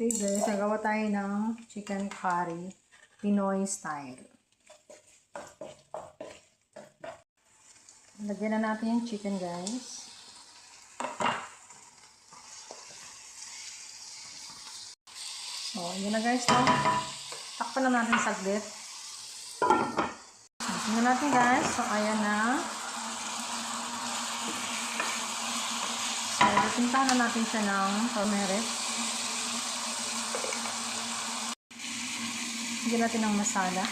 Okay guys, nagawa tayo ng chicken curry, Pinoy style. Lagyan na natin yung chicken guys. So, yun na guys, no? Takpan na natin saglit. Tingnan natin guys. So, ayan na. So, pintahan na natin siya ng turmeric. Lagyan natin ng masala.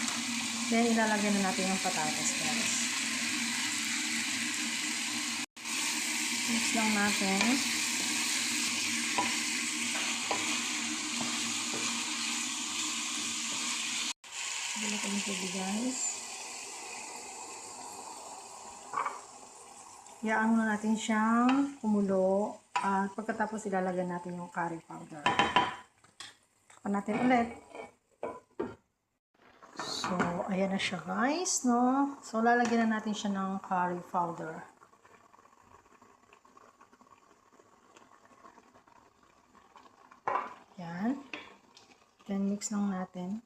Then, ilalagyan na natin yung patatas guys. Mix lang natin. Bili ko ng tubig guys. Hayaan muna natin siyang kumulo. At pagkatapos ilalagyan natin yung curry powder. Takpan natin ulit. So, ayan na siya guys, no? So, lalagyan na natin siya ng curry powder. Yan. Then, mix lang natin.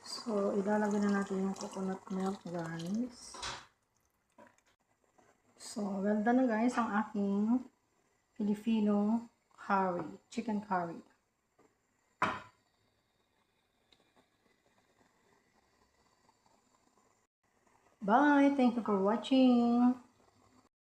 So, ilalagay na natin yung coconut milk, guys. So, well done na guys ang aking Filipino curry, chicken curry. Bye! Thank you for watching!